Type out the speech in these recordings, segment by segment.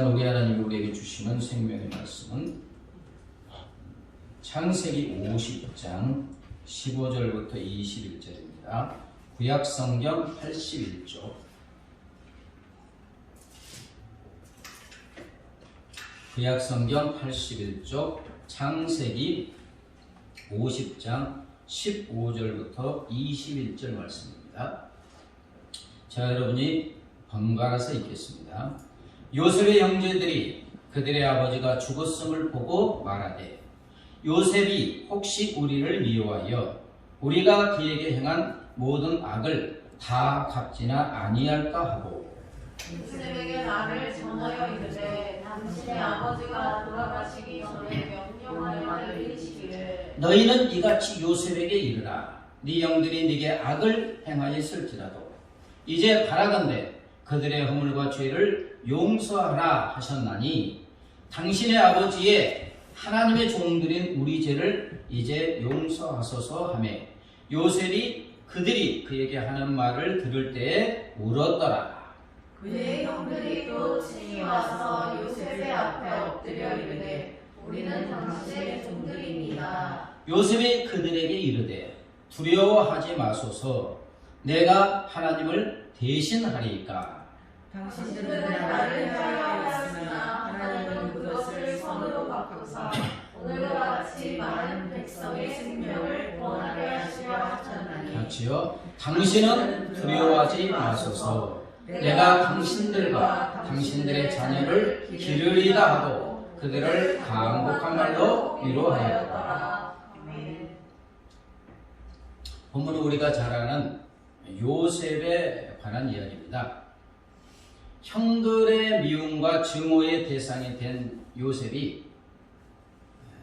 우리 하나님이 우리에게 주시는 생명의 말씀은 창세기 50장 15절부터 21절입니다. 구약성경 81쪽 구약성경 81쪽 창세기 50장 15절부터 21절 말씀입니다. 자, 여러분이 번갈아서 읽겠습니다. 요셉의 형제들이 그들의 아버지가 죽었음을 보고 말하되 요셉이 혹시 우리를 미워하여 우리가 그에게 행한 모든 악을 다 갚지나 아니할까 하고 요셉에게 나를 전하여 이르되 당신의 아버지가 돌아가시기 전에 명령하여 이르시기를 너희는 이같이 요셉에게 이르라. 네 형들이 네게 악을 행하였을지라도 이제 바라건대 그들의 허물과 죄를 용서하라 하셨나니 당신의 아버지의 하나님의 종들인 우리 죄를 이제 용서하소서 하며 요셉이 그들이 그에게 하는 말을 들을 때에 울었더라. 그의 형들이 또 친히 와서 요셉의 앞에 엎드려 이르되 우리는 당신의 종들입니다. 요셉이 그들에게 이르되 두려워하지 마소서. 내가 하나님을 대신하리이까. 당신들은 나를 하였으나 하나님은 그것을 선으로 바꾸사 오늘과 같이 많은 백성의 생명을 구원하게 하시려 하셨나니 같이요. 당신은 두려워하지 마소서. 내가 당신들과 당신들의 자녀를 기르리다 하고 그들을 강복한 말로 위로하였다. 본문은 우리가 잘 아는 요셉에 관한 이야기입니다. 형들의 미움과 증오의 대상이 된 요셉이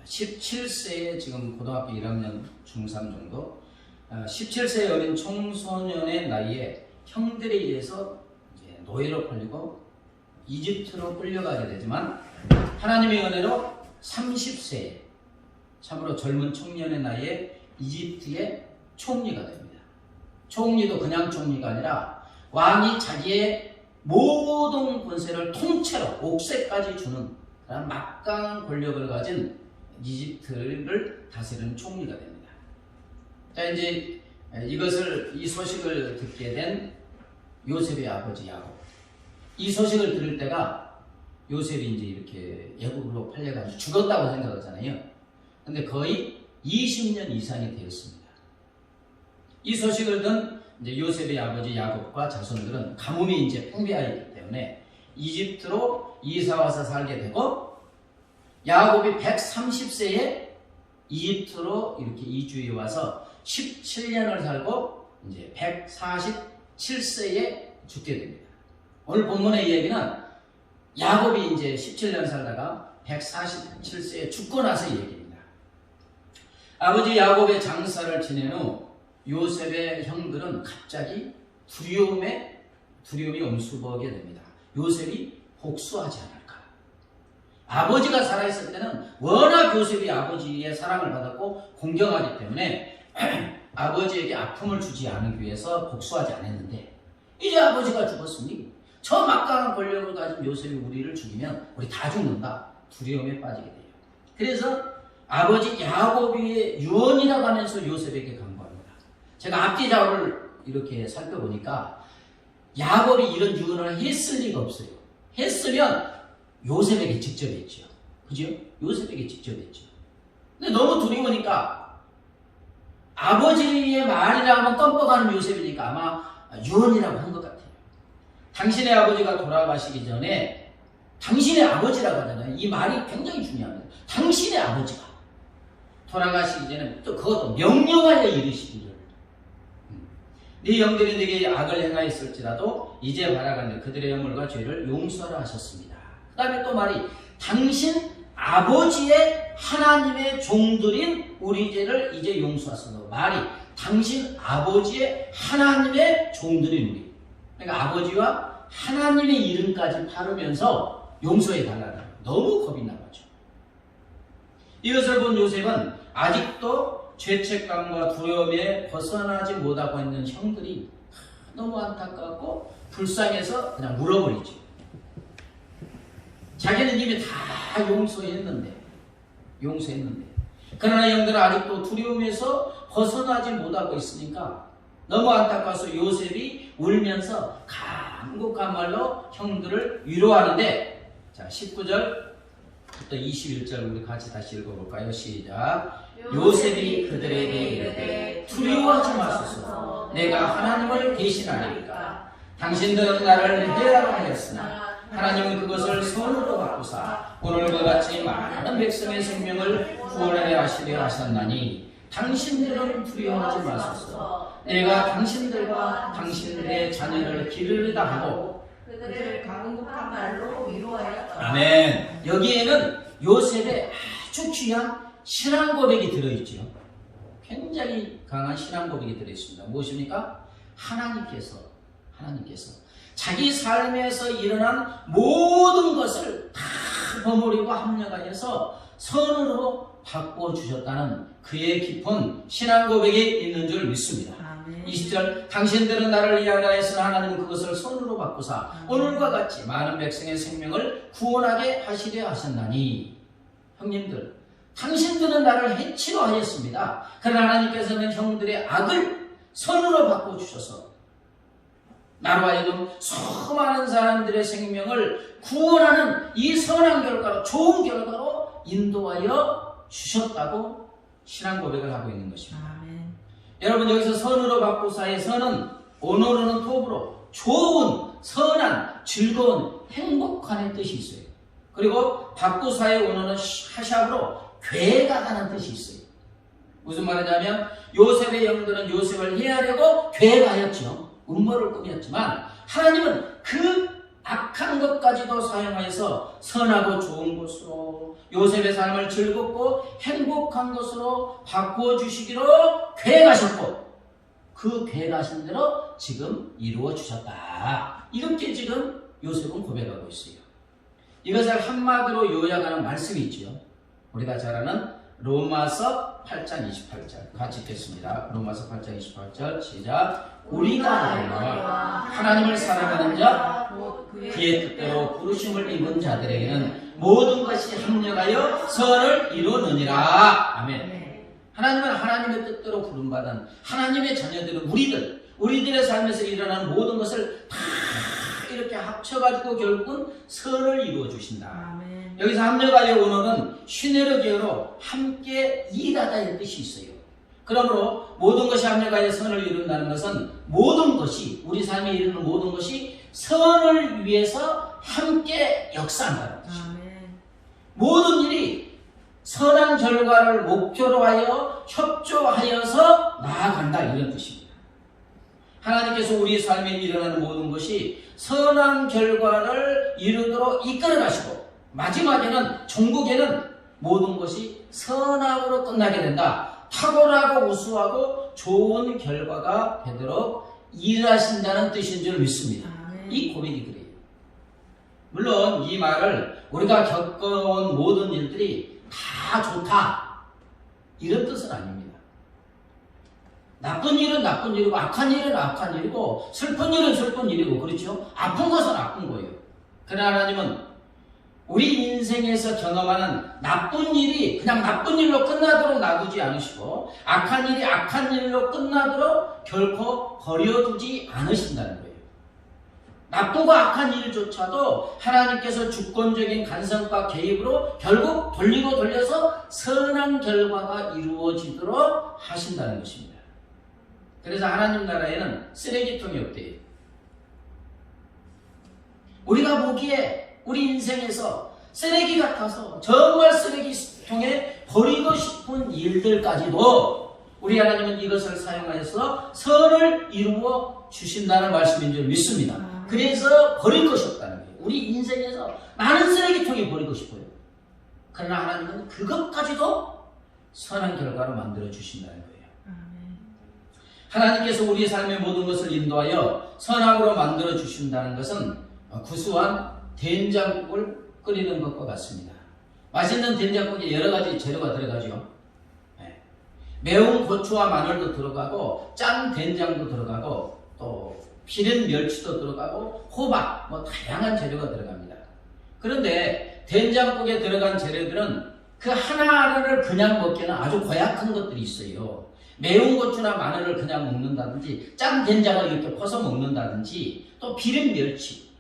17세에 지금 고등학교 1학년 중3 정도 17세의 어린 청소년의 나이에 형들에 의해서 이제 노예로 팔리고 이집트로 끌려가게 되지만 하나님의 은혜로 30세에 참으로 젊은 청년의 나이에 이집트의 총리가 됩니다. 총리도 그냥 총리가 아니라 왕이 자기의 모든 권세를 통째로 옥새까지 주는 그런 막강한 권력을 가진 이집트를 다스리는 총리가 됩니다. 자, 이제 이 소식을 듣게 된 요셉의 아버지 야곱. 이 소식을 들을 때가 요셉이 이제 이렇게 애굽으로 팔려가지고 죽었다고 생각하잖아요. 근데 거의 20년 이상이 되었습니다. 이 소식을 든 이제 요셉의 아버지 야곱과 자손들은 가뭄이 이제 풍비하였기 때문에 이집트로 이사와서 살게 되고 야곱이 130세에 이집트로 이렇게 이주해 와서 17년을 살고 이제 147세에 죽게 됩니다. 오늘 본문의 이야기는 야곱이 이제 17년 살다가 147세에 죽고 나서 얘기입니다. 아버지 야곱의 장사를 지낸 후 요셉의 형들은 갑자기 두려움이 엄습하게 됩니다. 요셉이 복수하지 않을까. 아버지가 살아있을 때는 워낙 요셉이 아버지의 사랑을 받았고 공경하기 때문에 아버지에게 아픔을 주지 않기 위해서 복수하지 않았는데 이제 아버지가 죽었으니 저 막강한 권력을 가진 요셉이 우리를 죽이면 우리 다 죽는다. 두려움에 빠지게 돼요. 그래서 아버지 야곱의 유언이라고 하면서 요셉에게 간 겁니다. 제가 앞뒤 자료를 이렇게 살펴보니까 야곱이 이런 유언을 했을 리가 없어요. 했으면 요셉에게 직접 했죠. 그죠? 요셉에게 직접 했죠. 근데 너무 두려우니까 아버지의 말이라고 하면 껌뻑하는 요셉이니까 아마 유언이라고 한 것 같아요. 당신의 아버지가 돌아가시기 전에 당신의 아버지라고 하잖아요. 이 말이 굉장히 중요합니다. 당신의 아버지가 돌아가시기 전에 또 그것도 명령하여 이르시기를 네 형들이 네게 악을 행하였을지라도 이제 바라건대 그들의 허물과 죄를 용서하라 하셨습니다. 그 다음에 또 말이 당신 아버지의 하나님의 종들인 우리 죄를 이제 용서하소서. 말이 당신 아버지의 하나님의 종들인 우리. 그러니까 아버지와 하나님의 이름까지 팔으면서 용서해 달라는 거예요. 너무 겁이 나죠. 이것을 본 요셉은 아직도 죄책감과 두려움에 벗어나지 못하고 있는 형들이 너무 안타깝고 불쌍해서 그냥 물어버리죠. 자기는 이미 다 용서했는데 그러나 형들은 아직도 두려움에서 벗어나지 못하고 있으니까 너무 안타까워서 요셉이 울면서 간곡한 말로 형들을 위로하는데, 자 19절부터 21절 우리 같이 다시 읽어볼까요? 시작. 요셉이 그들에게 이르되 두려워하지 마소서. 내가 하나님을 대신하리까. 당신들은 나를 해하라 하였으나 하나님은 그것을 선으로 바꾸사 오늘과 같이 많은 백성의 생명을 구원하게 하시려 하셨나니 당신들은 두려워하지 마소서. 내가 당신들과 당신들의 자녀를 기르다 하고 그들을 간곡한 말로 위로하였다. 아멘. 여기에는 요셉의 아주 귀한 신앙 고백이 들어있죠. 굉장히 강한 신앙 고백이 들어있습니다. 무엇입니까? 하나님께서 자기 삶에서 일어난 모든 것을 다 버무리고 합력하여서 선으로 바꿔주셨다는 그의 깊은 신앙 고백이 있는 줄 믿습니다. 20절 당신들은 나를 위하여 하였으나 하나님은 그것을 선으로 바꾸사 오늘과 같이 많은 백성의 생명을 구원하게 하시려 하셨나니. 형님들, 당신들은 나를 해치려 하였습니다. 그러나 하나님께서는 형들의 악을 선으로 바꿔주셔서 나로 하여금 수많은 사람들의 생명을 구원하는 이 선한 결과로, 좋은 결과로 인도하여 주셨다고 신앙 고백을 하고 있는 것입니다. 아멘. 여러분, 여기서 선으로 바꾸사의 선은 오너로는 톱으로 좋은, 선한, 즐거운, 행복한 뜻이 있어요. 그리고 바꾸사의 오너는 하샵으로 괴가다는 뜻이 있어요. 무슨 말이냐면 요셉의 영들은 요셉을 해하려고 괴가하였죠. 음모를 꾸몄지만 하나님은 그 악한 것까지도 사용하여서 선하고 좋은 것으로 요셉의 삶을 즐겁고 행복한 것으로 바꾸어 주시기로 계획하셨고 그 계획하신 대로 지금 이루어 주셨다. 이렇게 지금 요셉은 고백하고 있어요. 이것을 한마디로 요약하는 말씀이 있죠. 우리가 잘 아는 로마서 8장 28절 같이 읽겠습니다. 로마서 8장 28절 시작. 우리가 하나님을 사랑하는 자 그의 뜻대로 부르심을 입은 자들에게는 모든 것이 합력하여 선을 이루느니라. 아멘. 하나님은 하나님의 뜻대로 부름받은 하나님의 자녀들은 우리들의 삶에서 일어나는 모든 것을 다 이렇게 합쳐가지고 결국은 선을 이루어 주신다. 아멘. 여기서 합력하여 원어는 시네르기어로 함께 일하다의 뜻이 있어요. 그러므로 모든 것이 합력하여 선을 이룬다는 것은 모든 것이, 우리 삶에 이루는 모든 것이 선을 위해서 함께 역사한다는 것입니다. 아멘. 모든 일이 선한 결과를 목표로 하여 협조하여서 나아간다, 이런 뜻입니다. 하나님께서 우리 삶에 일어나는 모든 것이 선한 결과를 이루도록 이끌어 가시고 마지막에는 종국에는 모든 것이 선악으로 끝나게 된다. 탁월하고 우수하고 좋은 결과가 되도록 일하신다는 뜻인 줄 믿습니다. 아멘. 이 고백이 그래요. 물론 이 말을 우리가 겪어온 모든 일들이 다 좋다 이런 뜻은 아닙니다. 나쁜 일은 나쁜 일이고 악한 일은 악한 일이고 슬픈 일은 슬픈 일이고, 그렇죠? 아픈 것은 아픈 거예요. 그러나 하나님은 우리 인생에서 경험하는 나쁜 일이 그냥 나쁜 일로 끝나도록 놔두지 않으시고 악한 일이 악한 일로 끝나도록 결코 버려두지 않으신다는 거예요. 나쁘고 악한 일조차도 하나님께서 주권적인 간섭과 개입으로 결국 돌리고 돌려서 선한 결과가 이루어지도록 하신다는 것입니다. 그래서 하나님 나라에는 쓰레기통이 없대요. 우리가 보기에 우리 인생에서 쓰레기 같아서 정말 쓰레기통에 버리고 싶은 일들까지도 우리 하나님은 이것을 사용하여서 선을 이루어 주신다는 말씀인 줄 믿습니다. 그래서 버릴 것이 없다는 거예요. 우리 인생에서 많은 쓰레기통이 버리고 싶어요. 그러나 하나님은 그것까지도 선한 결과로 만들어 주신다는 거예요. 하나님께서 우리의 삶의 모든 것을 인도하여 선악으로 만들어 주신다는 것은 구수한 된장국을 끓이는 것과 같습니다. 맛있는 된장국에 여러 가지 재료가 들어가죠. 네. 매운 고추와 마늘도 들어가고 짠 된장도 들어가고 또 비린 멸치도 들어가고 호박, 다양한 재료가 들어갑니다. 그런데 된장국에 들어간 재료들은 그 하나하나를 그냥 먹기에는 아주 고약한 것들이 있어요. 매운 고추나 마늘을 그냥 먹는다든지 짠 된장을 이렇게 퍼서 먹는다든지 또 비린 멸치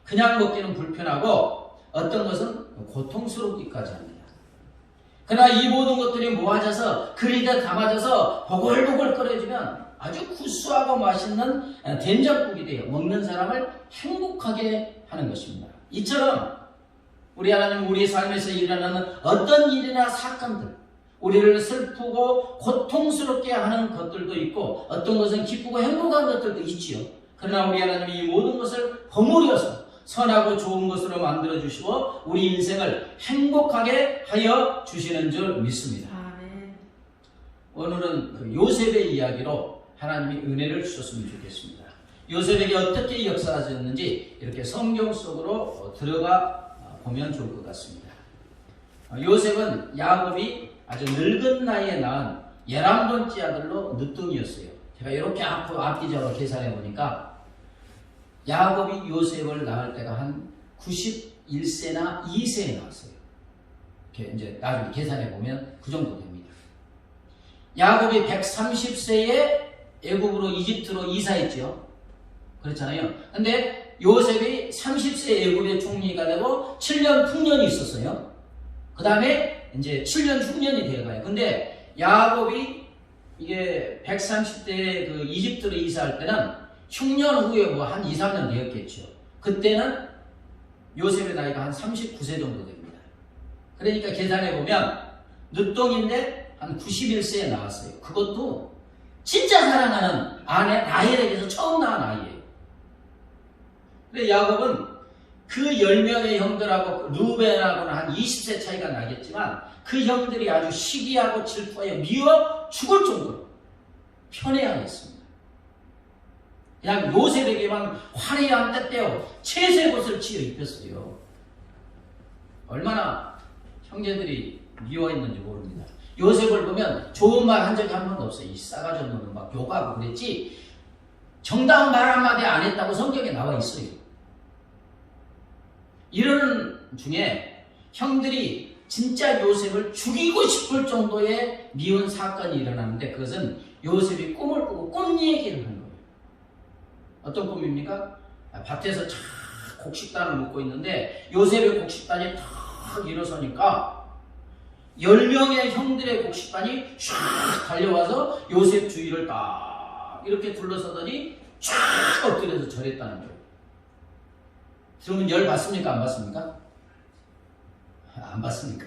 그냥 먹기는 불편하고 어떤 것은 고통스럽기까지 합니다. 그러나 이 모든 것들이 모아져서 그릇에 담아져서 보글보글 끓여지면 아주 구수하고 맛있는 된장국이 되어 먹는 사람을 행복하게 하는 것입니다. 이처럼 우리 하나님 우리 삶에서 일어나는 어떤 일이나 사건들 우리를 슬프고 고통스럽게 하는 것들도 있고 어떤 것은 기쁘고 행복한 것들도 있지요. 그러나 우리 하나님이 이 모든 것을 버무려서 선하고 좋은 것으로 만들어 주시고 우리 인생을 행복하게 하여 주시는 줄 믿습니다. 아멘. 오늘은 그 요셉의 이야기로 하나님이 은혜를 주셨으면 좋겠습니다. 요셉에게 어떻게 역사하셨는지 이렇게 성경 속으로 들어가 보면 좋을 것 같습니다. 요셉은 야곱이 아주 늙은 나이에 낳은 11번째 아들로 늦둥이였어요. 제가 이렇게 앞뒤적으로 계산해 보니까 야곱이 요셉을 낳을 때가 한 91세나 2세에 낳았어요. 이렇게 이제 나중에 계산해 보면 그 정도 됩니다. 야곱이 130세에 애굽으로 이집트로 이사했죠. 그렇잖아요. 근데 요셉이 30세 애굽의 총리가 되고 7년 풍년이 있었어요. 그 다음에 이제 7년 흉년이 되어가요. 근데 야곱이 이게 130대에 그 이집트로 이사할 때는 흉년 후에 뭐 한 2, 3년 되었겠죠. 그때는 요셉의 나이가 한 39세 정도 됩니다. 그러니까 계산해보면 늦둥인데 한 91세에 나왔어요. 그것도 진짜 사랑하는 아내 라헬에게서 처음 낳은 아이예요. 근데 야곱은 그 10명의 형들하고 루벤하고는 한 20세 차이가 나겠지만 그 형들이 아주 시기하고 질투하여 미워 죽을 정도로 편애하였습니다. 그냥 요셉에게만 화려한 때때어 채색옷을 지어 입혔어요. 얼마나 형제들이 미워했는지 모릅니다. 요셉을 보면 좋은 말 한 적이 한 번도 없어요. 이 싸가지 없는 놈 막 욕하고 그랬지 정당한 말 한마디 안 했다고 성경에 나와 있어요. 이런 중에 형들이 진짜 요셉을 죽이고 싶을 정도의 미운 사건이 일어나는데 그것은 요셉이 꿈을 꾸고 꿈 얘기를 한 거예요. 어떤 꿈입니까? 밭에서 쫙 곡식단을 묶고 있는데 요셉의 곡식단이 탁 일어서니까 10명의 형들의 곡식단이 쫙 달려와서 요셉 주위를 딱 이렇게 둘러서더니 쫙 엎드려서 절했다는 거예요. 들으면 열 받습니까? 안 받습니까? 안 받습니까?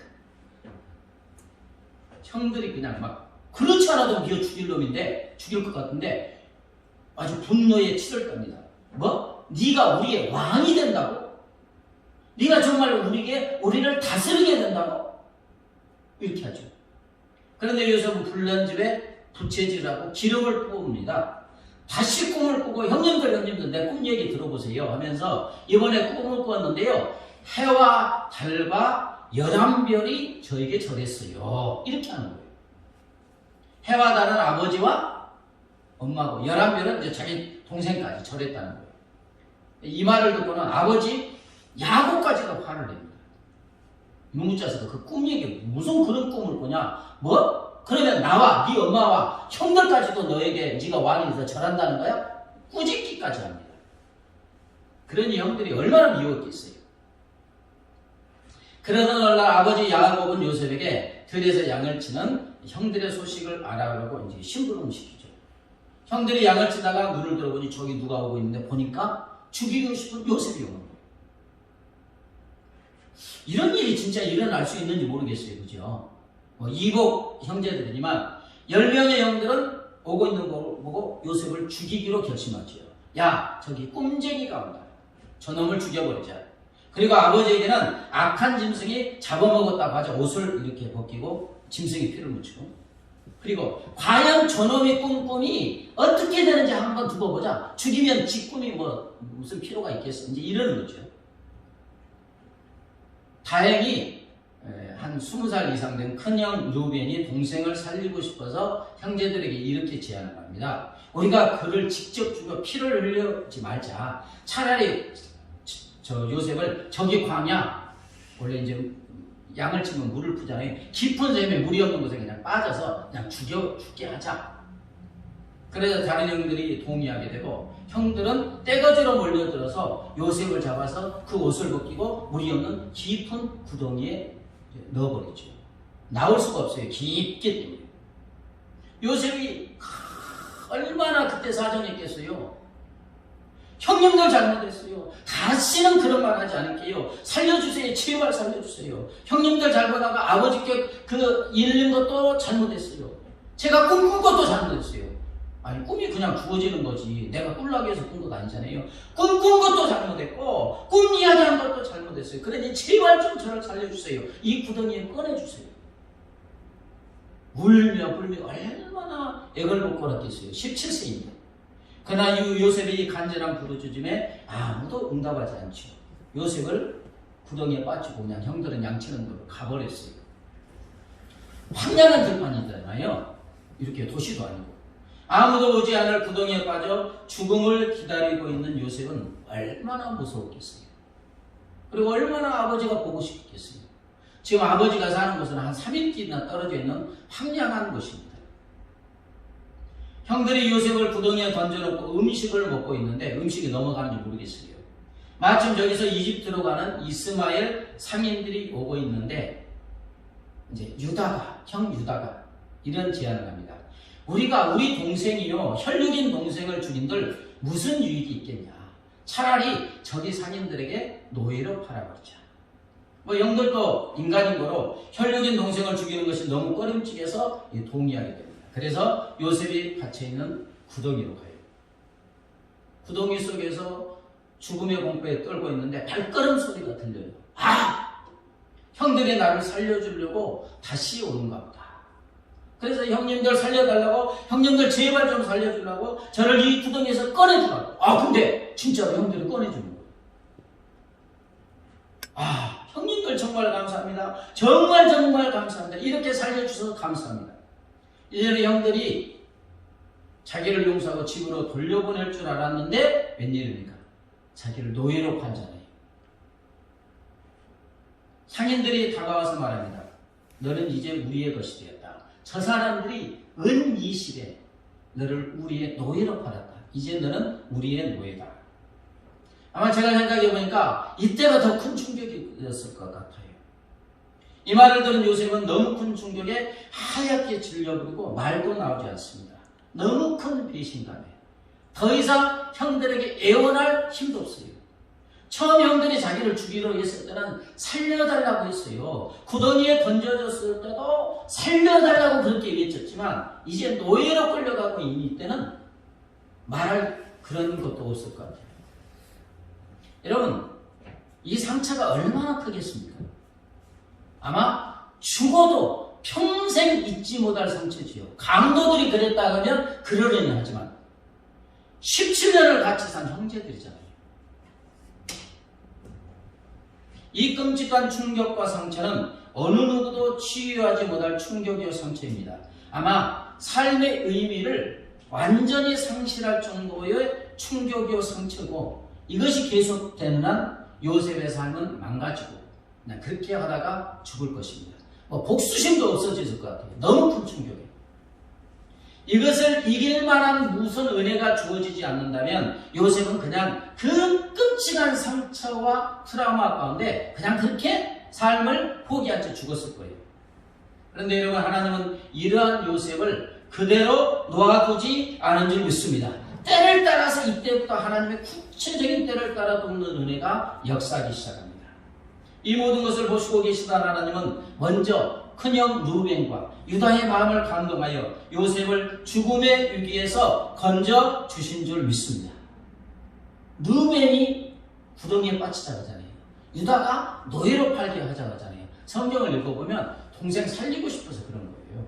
형들이 그냥 막 그렇지 않아도 미워 죽일 놈인데 죽일 것 같은데 아주 분노에 치를 겁니다. 뭐? 네가 우리의 왕이 된다고? 네가 정말 우리를 다스리게 된다고? 이렇게 하죠. 그런데 요셉은 불난 집에 부채질하고 기름을 부읍니다. 다시 꿈을 꾸고 형님들 내 꿈 얘기 들어보세요 하면서 이번에 꿈을 꾸었는데요. 해와 달과 11별이 저에게 절했어요. 이렇게 하는 거예요. 해와 달은 아버지와 엄마고 11별은 이제 자기 동생까지 절했다는 거예요. 이 말을 듣고는 아버지 야곱까지도 화를 냅니다. 이놈의 자식아 그 꿈 얘기 무슨 그런 꿈을 꾸냐? 뭐? 그러면 나와 네 엄마와 형들까지도 너에게 네가 왕이 돼서 절한다는 거야? 꾸짖기까지 합니다. 그러니 형들이 얼마나 미웠겠어요. 그러던 어느 날 아버지 야곱은 요셉에게 들에서 양을 치는 형들의 소식을 알아보려고 이제 심부름을 시키죠. 형들이 양을 치다가 눈을 들어보니 저기 누가 오고 있는데 보니까 죽이고 싶은 요셉이 오는 거예요. 이런 일이 진짜 일어날 수 있는지 모르겠어요. 그죠? 이복 형제들이지만 10명의 형들은 오고 있는 걸 보고 요셉을 죽이기로 결심하죠. 야, 저기 꼼쟁이가 온다. 저놈을 죽여버리자. 그리고 아버지에게는 악한 짐승이 잡아먹었다고 하죠. 옷을 이렇게 벗기고 짐승이 피를 묻히고. 그리고 과연 저놈의 꿈이 어떻게 되는지 한번 두고 보자. 죽이면 지 꿈이 뭐 무슨 필요가 있겠어. 이제 이러는 거죠. 다행히 한 20살 이상 된 큰형 루벤이 동생을 살리고 싶어서 형제들에게 이렇게 제안을 합니다. 우리가 그를 직접 죽여 피를 흘리지 말자. 차라리 저 요셉을 저기 광야 원래 이제 양을 치면 물을 푸잖아요. 깊은 샘에 물이 없는 곳에 그냥 빠져서 그냥 죽게 하자. 그래서 다른 형들이 동의하게 되고, 형들은 떼거지로 몰려들어서 요셉을 잡아서 그 옷을 벗기고 물이 없는 깊은 구덩이에 넣어버리죠. 나올 수가 없어요. 깊기 때문에. 요셉이 얼마나 그때 사정했겠어요. 형님들 잘못했어요. 다시는 그런 말 하지 않을게요. 살려주세요. 제발 살려주세요. 형님들 잘못하가 아버지께 그 잃는 것도 잘못했어요. 제가 꿈꾼 것도 잘못했어요. 아니, 꿈이 그냥 주어지는 거지. 내가 꿀라고 해서 꾼 것 아니잖아요. 꿈꾼 것도 잘못했고, 꿈 이야기한 것도 잘못했어요. 그러니 제발 좀 저를 살려주세요. 이 구덩이에 꺼내주세요. 울며 불며 얼마나 액을 못 걸었겠어요. 17세입니다. 그러나 요셉의 간절한 부르짖음에 아무도 응답하지 않죠. 요셉을 구덩이에 빠지고 그냥 형들은 양치는 대로 가버렸어요. 황량한 들판이잖아요. 이렇게 도시도 아니고. 아무도 오지 않을 구덩이에 빠져 죽음을 기다리고 있는 요셉은 얼마나 무서웠겠어요. 그리고 얼마나 아버지가 보고 싶겠어요. 지금 아버지가 사는 곳은 한 3일길이나 떨어져 있는 황량한 곳입니다. 형들이 요셉을 구덩이에 던져놓고 음식을 먹고 있는데 음식이 넘어가는지 모르겠어요. 마침 저기서 이집트로 가는 이스마엘 상인들이 오고 있는데, 이제 형 유다가 이런 제안을 합니다. 우리가 우리 동생이요, 혈육인 동생을 죽인들 무슨 유익이 있겠냐. 차라리 저기 상인들에게 노예로 팔아버리자. 형들도 인간인 거로 혈육인 동생을 죽이는 것이 너무 꺼림칙해서 동의하게 됩니다. 그래서 요셉이 갇혀있는 구덩이로 가요. 구덩이 속에서 죽음의 공포에 떨고 있는데 발걸음 소리가 들려요. 형들이 나를 살려주려고 다시 오는가 보다. 그래서 형님들 살려달라고, 형님들 제발 좀 살려주려고 저를 이 구덩이에서 꺼내주라고. 근데 진짜로 형들이 꺼내주는 거예요. 형님들 정말 감사합니다. 정말 감사합니다. 이렇게 살려주셔서 감사합니다. 이전에 형들이 자기를 용서하고 집으로 돌려보낼 줄 알았는데 웬일입니까? 자기를 노예로 팔잖아요. 상인들이 다가와서 말합니다. 너는 이제 우리의 것이 되었다. 저 사람들이 은 20에 너를 우리의 노예로 팔았다. 이제 너는 우리의 노예다. 아마 제가 생각해보니까 이때가 더 큰 충격이었을 것 같아요. 이 말을 들은 요셉은 너무 큰 충격에 하얗게 질려버리고 말도 나오지 않습니다. 너무 큰 배신감에 더 이상 형들에게 애원할 힘도 없어요. 처음 형들이 자기를 죽이려 했을 때는 살려달라고 했어요. 구덩이에 던져졌을 때도 살려달라고 그렇게 얘기했지만 이제 노예로 끌려가고 있는 이때는 말할 그런 것도 없을 것 같아요. 여러분, 이 상처가 얼마나 크겠습니까? 아마 죽어도 평생 잊지 못할 상처지요. 강도들이 그랬다 하면 그러려니 하지만 17년을 같이 산 형제들이잖아요. 이 끔찍한 충격과 상처는 어느 누구도 치유하지 못할 충격이요 상처입니다. 아마 삶의 의미를 완전히 상실할 정도의 충격이요 상처고, 이것이 계속되는 한 요셉의 삶은 망가지고 그렇게 하다가 죽을 것입니다. 복수심도 없어졌을 것 같아요. 너무 큰 충격이에요. 이것을 이길 만한 무슨 은혜가 주어지지 않는다면 요셉은 그냥 그 끔찍한 상처와 트라우마 가운데 그냥 그렇게 삶을 포기한 채 죽었을 거예요. 그런데 여러분, 하나님은 이러한 요셉을 그대로 놓아두지 않은 줄 믿습니다. 때를 따라서 이때부터 하나님의 구체적인 때를 따라 돕는 은혜가 역사하기 시작합니다. 이 모든 것을 보시고 계시던 하나님은 먼저 큰형 루벤과 유다의 마음을 감동하여 요셉을 죽음의 위기에서 건져 주신 줄 믿습니다. 루벤이 구덩이에 빠지자고 하잖아요. 유다가 노예로 팔게 하자고 하잖아요. 성경을 읽어보면 동생 살리고 싶어서 그런 거예요.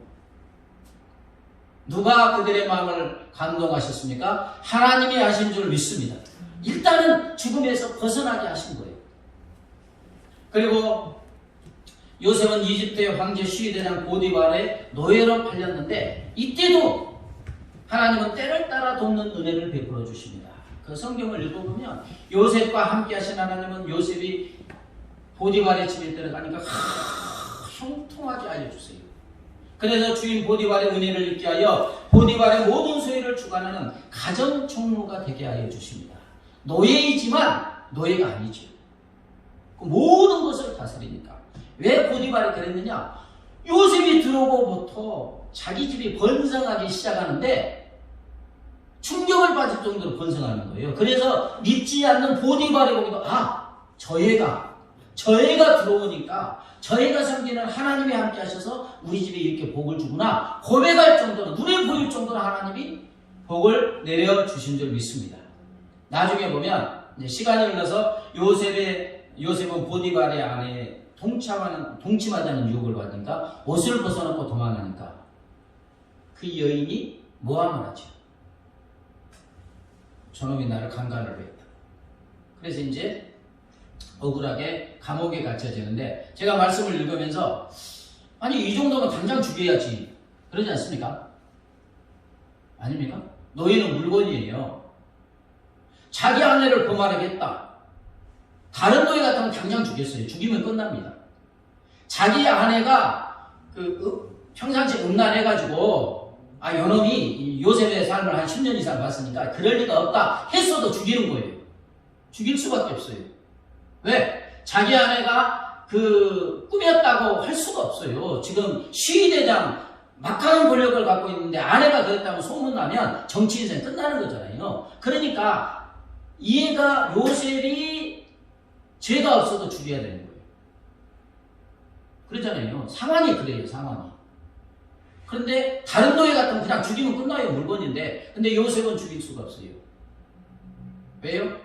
누가 그들의 마음을 감동하셨습니까? 하나님이 하신 줄 믿습니다. 일단은 죽음에서 벗어나게 하신 거예요. 그리고 요셉은 이집트의 황제 시위대장 보디발의 노예로 팔렸는데 이때도 하나님은 때를 따라 돕는 은혜를 베풀어 주십니다. 그 성경을 읽어보면 요셉과 함께 하신 하나님은 요셉이 보디발의 집에 들어가니까 형통하게 알려주세요. 그래서 주인 보디발의 은혜를 입게 하여 보디발의 모든 소유를 주관하는 가정 총무가 되게 하여 주십니다. 노예이지만 노예가 아니죠. 모든 것을 다스리니까. 왜 보디발이 그랬느냐? 요셉이 들어오고부터 자기 집이 번성하기 시작하는데 충격을 받을 정도로 번성하는 거예요. 그래서 믿지 않는 보디발이 보기도 저 애가 들어오니까 저 애가 섬기는 하나님이 함께 하셔서 우리 집에 이렇게 복을 주구나 고백할 정도로, 눈에 보일 정도로 하나님이 복을 내려주신 줄 믿습니다. 나중에 보면 이제 시간이 흘러서 요셉은 보디발의 아내에 동침하자는 유혹을 받으니까 옷을 벗어놓고 도망가니까 그 여인이 모함을 하죠. 저놈이 나를 강간을 했다. 그래서 이제 억울하게 감옥에 갇혀지는데, 제가 말씀을 읽으면서 아니 이 정도면 당장 죽여야지 그러지 않습니까? 아닙니까? 노예는 물건이에요. 자기 아내를 범하려고 했다. 다른 노예 같으면 당장 죽였어요. 죽이면 끝납니다. 자기 아내가 평상시에 음란해가지고 요놈이 요셉의 삶을 한 10년 이상 봤으니까 그럴 리가 없다 했어도 죽이는 거예요. 죽일 수밖에 없어요. 왜? 자기 아내가 꾸몄다고 할 수가 없어요. 지금 시위대장 막강한 권력을 갖고 있는데 아내가 그랬다고 소문나면 정치 인생 끝나는 거잖아요. 그러니까 얘가 요셉이 죄가 없어도 죽여야 되는 거예요. 그러잖아요. 상황이 그래요. 상황이. 그런데 다른 노예 같으면 그냥 죽이면 끝나요. 물건인데. 근데 요셉은 죽일 수가 없어요. 왜요?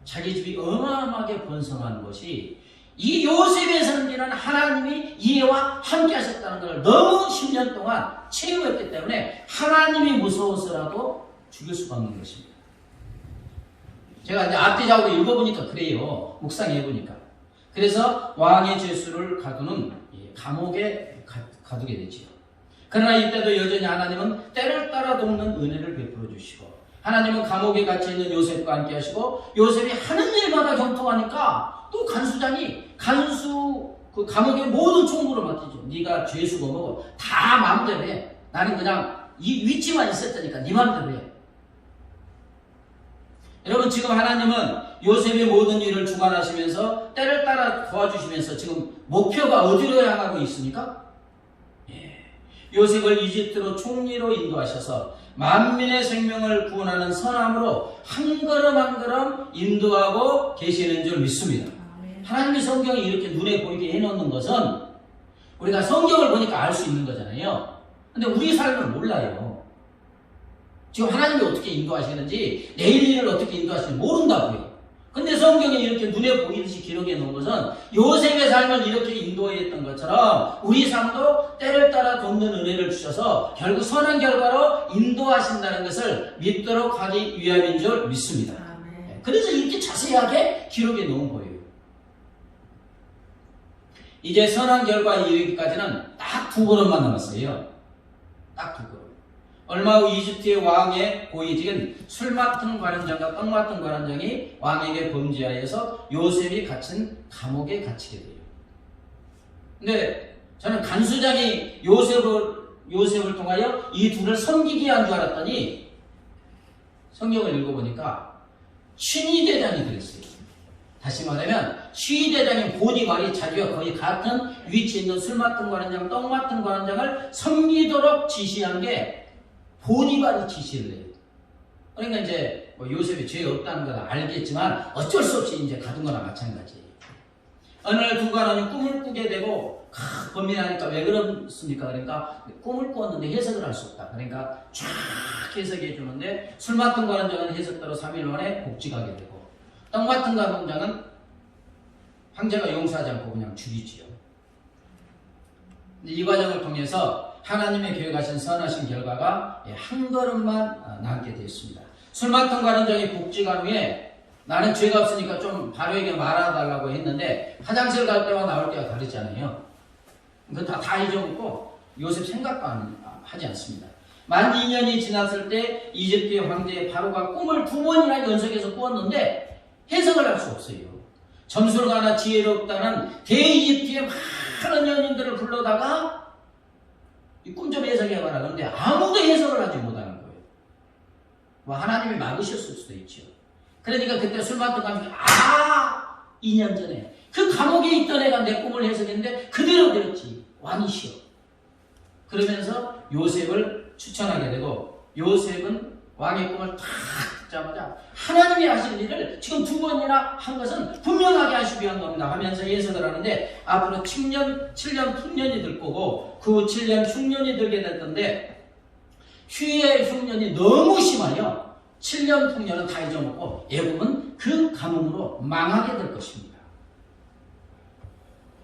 자기 집이 어마어마하게 번성하는 것이 이 요셉의 섬기는 하나님이 이해와 함께 하셨다는 걸 너무 10년 동안 체험했기 때문에 하나님이 무서워서라도 죽일 수가 없는 것입니다. 제가 이제 앞뒤좌우로 읽어보니까 그래요. 묵상해보니까. 그래서 왕의 죄수를 가두는 감옥에 가두게 되지요. 그러나 이때도 여전히 하나님은 때를 따라 돕는 은혜를 베풀어 주시고, 하나님은 감옥에 갇혀있는 요셉과 함께 하시고, 요셉이 하는 일마다 형통하니까 또 간수장이 그 감옥의 모든 총무를 맡기죠. 네가 죄수고 뭐고 다 마음대로 해. 나는 그냥 이 위치만 있었다니까 네 마음대로 해. 여러분, 지금 하나님은 요셉의 모든 일을 주관하시면서 때를 따라 도와주시면서 지금 목표가 어디로 향하고 있습니까? 요셉을 이집트로 총리로 인도하셔서 만민의 생명을 구원하는 선함으로 한 걸음 한 걸음 인도하고 계시는 줄 믿습니다. 하나님의 성경이 이렇게 눈에 보이게 해놓는 것은 우리가 성경을 보니까 알 수 있는 거잖아요. 근데 우리 삶을 몰라요. 지금 하나님이 어떻게 인도하시는지, 내일 일을 어떻게 인도하시는지 모른다고요. 근데 성경이 이렇게 눈에 보이듯이 기록해 놓은 것은 요셉의 삶을 이렇게 인도했던 것처럼 우리 삶도 때를 따라 돕는 은혜를 주셔서 결국 선한 결과로 인도하신다는 것을 믿도록 하기 위함인 줄 믿습니다. 아멘. 그래서 이렇게 자세하게 기록해 놓은 거예요. 이제 선한 결과에 이르기까지는 딱 2걸음만 남았어요. 딱 2걸음. 얼마 후 이집트의 왕의 고위직은 술 맡은 관원장과 떡 맡은 관원장이 왕에게 범죄하여서 요셉이 갇힌 감옥에 갇히게 돼요. 근데 저는 간수장이 요셉을 통하여 이 둘을 섬기게 한 줄 알았더니 성경을 읽어보니까 신위대장이 그랬어요. 다시 말하면 시위대장인 보디발이 자기와 거의 같은 위치에 있는 술 맡은 관원장, 떡 맡은 관원장을 섬기도록 지시한 게 보디발이 지시를 해요. 그러니까 이제 요셉이 죄 없다는 걸 알겠지만 어쩔 수 없이 이제 가둔 거나 마찬가지예요. 어느 날 두 관원이 꿈을 꾸게 되고 고민하니까 왜 그렇습니까? 그러니까 꿈을 꾸었는데 해석을 할 수 없다. 그러니까 쫙 해석해 주는데 술 맡은 관원장은 해석대로 3일 만에 복직하게 되고, 떡 맡은 관원장은 황제가 용서하지 않고 그냥 죽이지요. 이 과정을 통해서 하나님의 계획하신 선하신 결과가 한 걸음만 남게 되었습니다. 술 맡은 관원장이 복직한 후에 나는 죄가 없으니까 좀 바로에게 말아달라고 했는데 화장실 갈 때와 나올 때가 다르잖아요. 그거 다 잊어먹고 요셉 생각도 하지 않습니다. 만 2년이 지났을 때 이집트의 황제 바로가 꿈을 2번이나 연속해서 꾸었는데 해석을 할 수 없어요. 점술가나 지혜롭다는 대이집트의 많은 연인들을 불러다가 이 꿈 좀 해석해봐라. 그런데 아무도 해석을 하지 못하는 거예요. 뭐 하나님이 막으셨을 수도 있죠. 그러니까 그때 술 마셨던 감독이 2년 전에 그 감옥에 있던 애가 내 꿈을 해석했는데 그대로 들었지. 왕이시여. 그러면서 요셉을 추천하게 되고 요셉은 왕의 꿈을 탁 듣자마자 하나님이 하실 일을 지금 2번이나 한 것은 분명하게 하시기 위한 겁니다 하면서 해석을 하는데 앞으로 7년 흉년이 들 거고 그 7년 흉년이 들게 될 건데 휴의 흉년이 너무 심하여 7년 흉년은 다 잊어먹고 애굽은 그 가뭄으로 망하게 될 것입니다.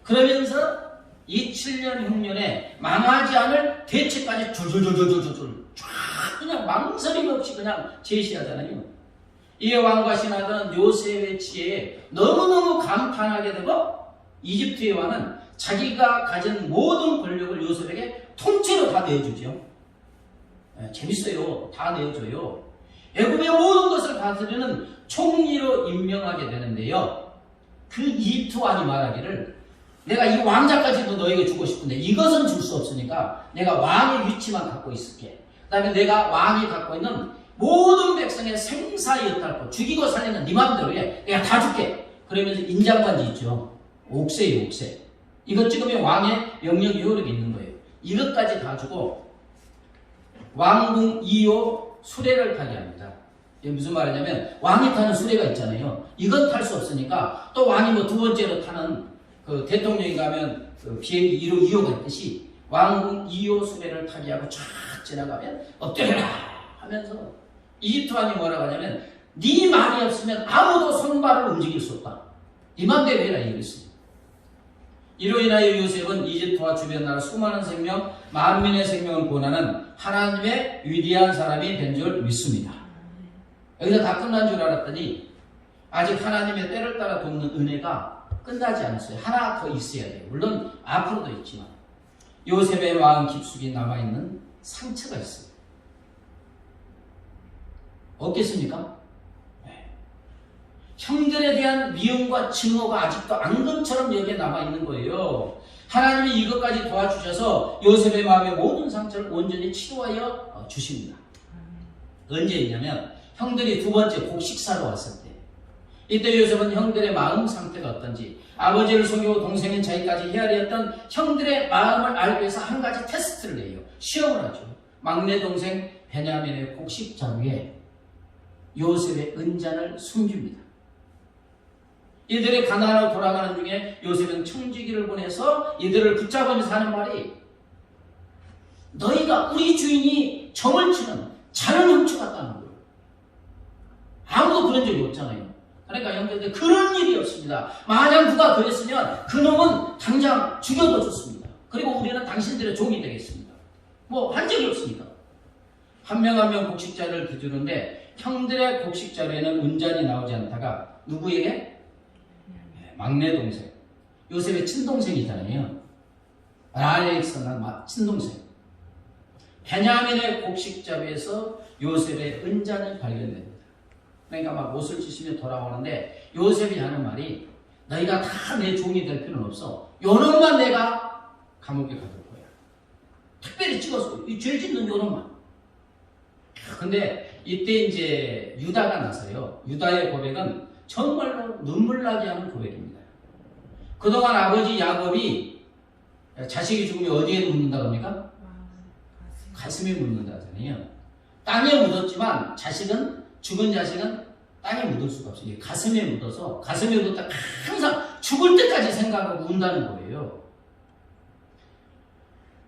그러면서 이 7년 흉년에 망하지 않을 대책까지 줄줄줄줄줄줄 쫙 그냥 망설임 없이 그냥 제시하잖아요. 이에 왕과 신하들은 요셉의 지혜에 너무너무 감탄하게 되고 이집트의 왕은 자기가 가진 모든 권력을 요셉에게 통째로 다 내주죠. 재밌어요. 다 내줘요. 애굽의 모든 것을 다스리는 총리로 임명하게 되는데요. 그 이집트 왕이 말하기를 내가 이 왕자까지도 너에게 주고 싶은데 이것은 줄 수 없으니까 내가 왕의 위치만 갖고 있을게. 그 다음에 내가 왕이 갖고 있는 모든 백성의 생사여탈권 죽이고 살리는 네 맘대로 해. 내가 다 줄게. 그러면서 인장반지 있죠. 옥새예요. 옥새. 이것 찍으면 왕의 영역이 효력이 있는 거예요. 이것까지 다 주고 왕궁 2호 수레를 타게 합니다. 이게 무슨 말이냐면 왕이 타는 수레가 있잖아요. 이건 탈 수 없으니까 또 왕이 뭐 2번째로 타는 그 대통령이 가면 그 비행기 1호 2호가 있듯이 왕궁 2호 수레를 타게 하고 쫙 지나가면 엎드려라 하면서 이집트 왕이 뭐라고 하냐면 네 말이 없으면 아무도 손발을 움직일 수 없다. 네 맘대로 해라 이랬습니다. 이로 인하여 요셉은 이집트와 주변 나라 수많은 생명, 만민의 생명을 구원하는 하나님의 위대한 사람이 된 줄 믿습니다. 여기서 다 끝난 줄 알았더니 아직 하나님의 때를 따라 돕는 은혜가 끝나지 않았어요. 하나 더 있어야 돼요. 물론 앞으로도 있지만 요셉의 마음 깊숙이 남아있는 상처가 있어요. 없겠습니까? 네. 형들에 대한 미움과 증오가 아직도 앙금처럼 여기에 남아있는 거예요. 하나님이 이것까지 도와주셔서 요셉의 마음의 모든 상처를 온전히 치료하여 주십니다. 언제 있냐면 형들이 2번째 곡식사로 왔을 때 이때 요셉은 형들의 마음 상태가 어떤지 아버지를 속이고 동생인 자기까지 헤아리었던 형들의 마음을 알기 위해서 한 가지 테스트를 해요. 시험을 하죠. 막내 동생 베냐민의 곡식 자루에 요셉의 은잔을 숨깁니다. 이들이 가나안으로 돌아가는 중에 요셉은 청지기를 보내서 이들을 붙잡으면서 하는 말이 너희가 우리 주인이 점을 치는 잔을 훔쳐갔다는 거예요. 아무도 그런 적이 없잖아요. 그러니까 형제들 그런 일이 없습니다. 만약 누가 그랬으면 그놈은 당장 죽여도 좋습니다. 그리고 우리는 당신들의 종이 되겠습니다. 뭐 한 적이 없으니까. 한 명 한 명 곡식자를 뒤주는데 형들의 곡식자루에는 은잔이 나오지 않다가 누구에게? 막내 동생. 요셉의 친동생이잖아요. 라헬의 친동생. 베냐민의 곡식자루에서 요셉의 은잔이 발견됩니다. 그러니까 막 옷을 찢으며 돌아오는데 요셉이 하는 말이 너희가 다 내 종이 될 필요는 없어. 요놈만 내가 감옥에 가둘 거야. 특별히 찍었어. 이 죄 짓는 요놈만. 근데 이때 이제 유다가 나서요. 유다의 고백은 정말로 눈물 나게 하는 고백입니다. 그동안 아버지 야곱이 자식이 죽으면 어디에 묻는다고 합니까? 가슴에 묻는다 하잖아요. 땅에 묻었지만 죽은 자식은 땅에 묻을 수가 없어요. 가슴에 묻어서 가슴에 묻다 항상 죽을 때까지 생각하고 운다는 거예요.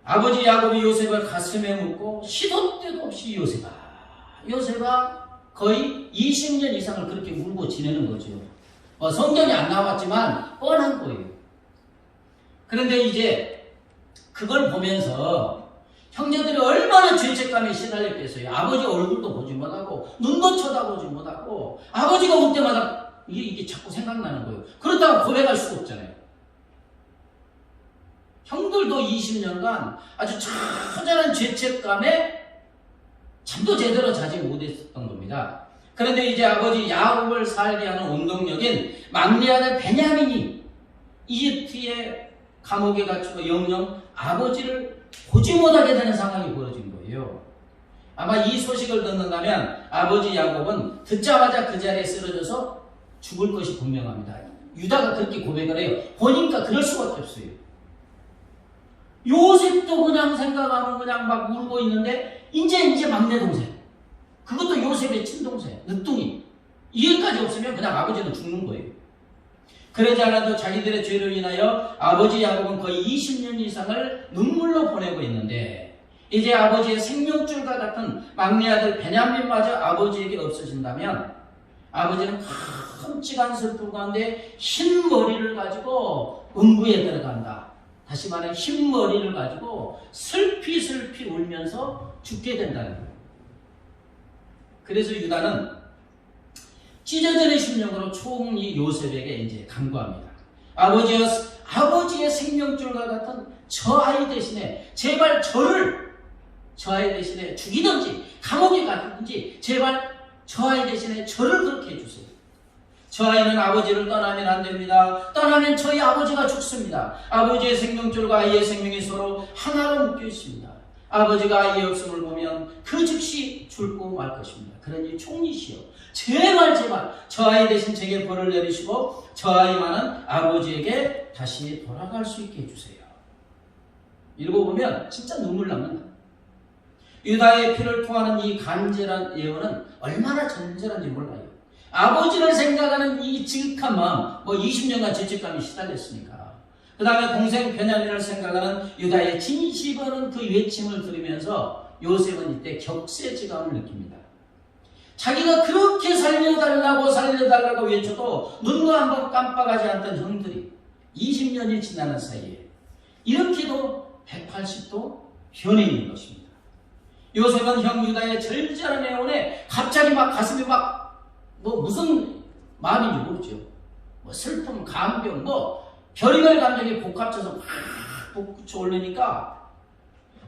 아버지 야곱이 요셉을 가슴에 묻고 시도 때도 없이 요셉아 거의 20년 이상을 그렇게 울고 지내는 거죠. 성경이 안 나왔지만 뻔한 거예요. 그런데 이제 그걸 보면서 형제들이 얼마나 죄책감에 시달렸겠어요. 아버지 얼굴도 보지 못하고 눈도 쳐다보지 못하고 아버지가 올 때마다 이게 자꾸 생각나는 거예요. 그렇다고 고백할 수가 없잖아요. 형들도 20년간 아주 처절한 죄책감에 잠도 제대로 자지 못했었던 겁니다. 그런데 이제 아버지 야곱을 살게 하는 원동력인 막내 아들 베냐민이 이집트의 감옥에 갇히고 영영 아버지를 보지 못하게 되는 상황이 벌어진 거예요. 아마 이 소식을 듣는다면 아버지 야곱은 듣자마자 그 자리에 쓰러져서 죽을 것이 분명합니다. 유다가 그렇게 고백을 해요. 보니까 그럴 수밖에 없어요. 요셉도 그냥 생각하면 그냥 막 울고 있는데 이제 막내 동생, 그것도 요셉의 친동생, 늦둥이, 이해까지 없으면 그냥 아버지는 죽는 거예요. 그러지 않아도 자기들의 죄로 인하여 아버지 야곱은 거의 20년 이상을 눈물로 보내고 있는데 이제 아버지의 생명줄과 같은 막내 아들 베냐민마저 아버지에게 없어진다면 아버지는 끔찍한 슬픔 가운데 흰 머리를 가지고 음부에 들어간다. 다시 말해 흰 머리를 가지고 슬피 울면서 죽게 된다는 거예요. 그래서 유다는 찢어지는 심령으로 총리 요셉에게 이제 간구합니다. 아버지의 생명줄과 같은 저 아이 대신에 제발 저 아이 대신에 죽이든지 감옥에 가든지 제발 저 아이 대신에 저를 그렇게 해주세요. 저 아이는 아버지를 떠나면 안 됩니다. 떠나면 저희 아버지가 죽습니다. 아버지의 생명줄과 아이의 생명이 서로 하나로 묶여 있습니다. 아버지가 아이의 없음을 보면 그 즉시 죽고 말 것입니다. 그러니 총리시여 제발 저 아이 대신 제게 벌을 내리시고 저 아이만은 아버지에게 다시 돌아갈 수 있게 해주세요. 읽어보면 진짜 눈물 납니다. 유다의 피를 토하는 이 간절한 예언은 얼마나 절절한지 몰라요. 아버지를 생각하는 이 지극한 마음, 20년간 죄책감이 시달렸으니까. 그 다음에 동생 베냐민을 생각하는 유다의 진심어는 그 외침을 들으면서 요셉은 이때 격세지감을 느낍니다. 자기가 그렇게 살려달라고 외쳐도 눈도 한번 깜빡하지 않던 형들이 20년이 지나는 사이에 이렇게도 180도 변해 있는 것입니다. 요셉은 형 유다의 절절한 애원에 갑자기 막 가슴이 무슨 마음인지 모르죠. 슬픔, 감격, 별의별 감정이 복합쳐서 막 북받쳐 오르니까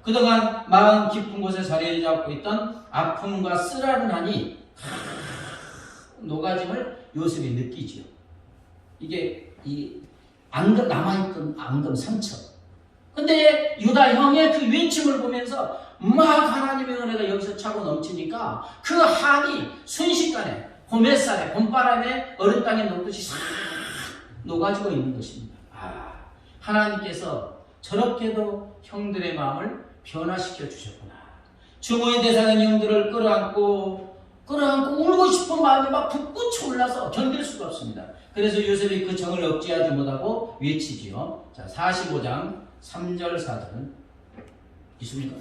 그동안 마음 깊은 곳에 자리를 잡고 있던 아픔과 쓰라린 한이 녹아짐을 요셉이 느끼죠. 이게 남아있던 앙금 상처. 근데 유다 형의 그 외침을 보면서 막 하나님의 은혜가 여기서 차고 넘치니까 그 한이 순식간에 봄햇살에 봄바람에 어린 땅에 녹듯이 싹 녹아지고 있는 것입니다. 하나님께서 저렇게도 형들의 마음을 변화시켜 주셨구나. 증오의 대상인 형들을 끌어안고 울고 싶은 마음이 막 북받쳐 올라서 견딜 수가 없습니다. 그래서 요셉이 그 정을 억제하지 못하고 외치지요. 자, 45장 3절 4절 있습니까?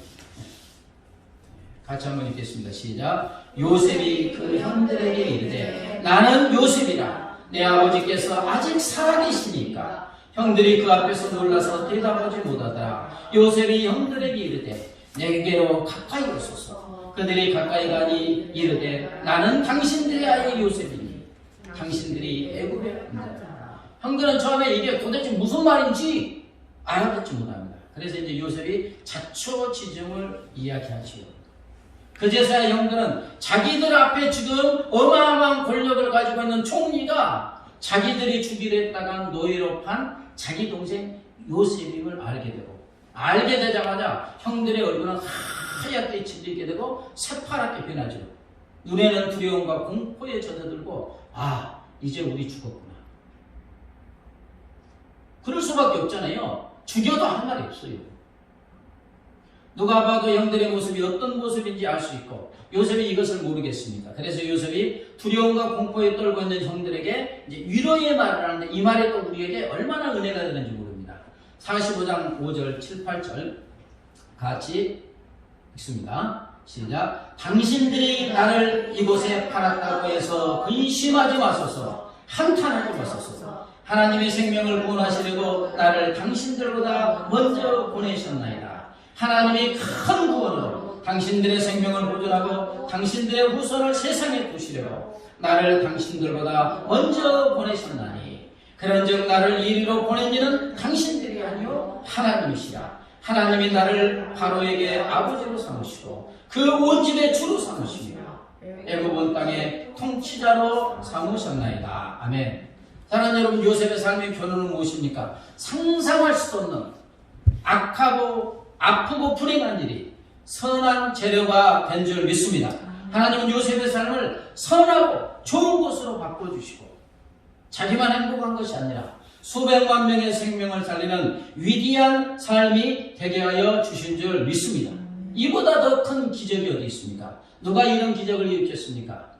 같이 한번 읽겠습니다. 시작. 요셉이 그 형들에게 이르되 나는 요셉이라. 내 아버지께서 아직 살아계시니까. 형들이 그 앞에서 놀라서 대답하지 못하더라. 요셉이 형들에게 이르되 내게로 가까이 오소서. 그들이 가까이 가니 이르되 나는 당신들의 아이 요셉이니 당신들이 애굽에 있느니라. 형들은 처음에 이게 도대체 무슨 말인지 알아듣지 못합니다. 그래서 이제 요셉이 자초지종을 이야기하지요. 그제서야 형들은 자기들 앞에 지금 어마어마한 권력을 가지고 있는 총리가 자기들이 주기로 했다가 노예로 판 자기 동생 요셉임을 알게 되자마자 형들의 얼굴은 하얗게 질리게 되고 새파랗게 변하죠. 눈에는 두려움과 공포에 젖어들고 이제 우리 죽었구나. 그럴 수밖에 없잖아요. 죽여도 할 말이 없어요. 누가 봐도 형들의 모습이 어떤 모습인지 알 수 있고 요셉이 이것을 모르겠습니다. 그래서 요셉이 두려움과 공포에 떨고 있는 형들에게 이제 위로의 말을 하는데 이 말이 또 우리에게 얼마나 은혜가 되는지 모릅니다. 45장 5절 7, 8절 같이 읽습니다. 시작. 당신들이 나를 이곳에 팔았다고 해서 근심하지 마소서. 한탄하지 마소서. 하나님의 생명을 구원하시려고 나를 당신들보다 먼저 보내셨나이다. 하나님이 큰 구원으로 당신들의 생명을 보존하고 당신들의 후손을 세상에 두시려고 나를 당신들보다 먼저 보내셨나니 그런즉 나를 이리로 보낸 이는 당신들이 아니요 하나님이시라. 하나님이 나를 바로에게 아버지로 삼으시고 그 온 집의 주로 삼으시며 애굽 온 땅의 통치자로 삼으셨나이다. 아멘. 사랑하는 여러분, 요셉의 삶의 결론은 무엇입니까? 상상할 수도 없는 악하고 아프고 불행한 일이 선한 재료가 된 줄 믿습니다. 하나님은 요셉의 삶을 선하고 좋은 것으로 바꿔주시고 자기만 행복한 것이 아니라 수백만 명의 생명을 살리는 위대한 삶이 되게 하여 주신 줄 믿습니다. 이보다 더 큰 기적이 어디 있습니까? 누가 이런 기적을 일으켰습니까?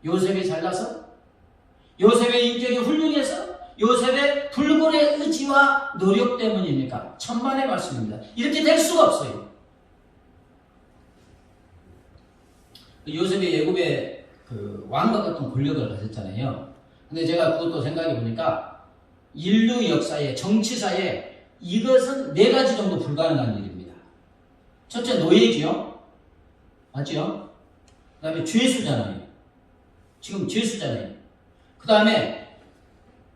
요셉이 잘나서? 요셉의 인격이 훌륭해서? 요셉의 불굴의 의지와 노력 때문입니까? 천만의 말씀입니다. 이렇게 될 수가 없어요. 요셉이 애굽의 그 왕과 같은 권력을 가졌잖아요. 근데 제가 그것도 생각해 보니까 인류 역사에, 정치사에 이것은 4가지 정도 불가능한 일입니다. 첫째, 노예지요. 맞죠? 그 다음에 죄수잖아요. 지금 죄수잖아요. 그 다음에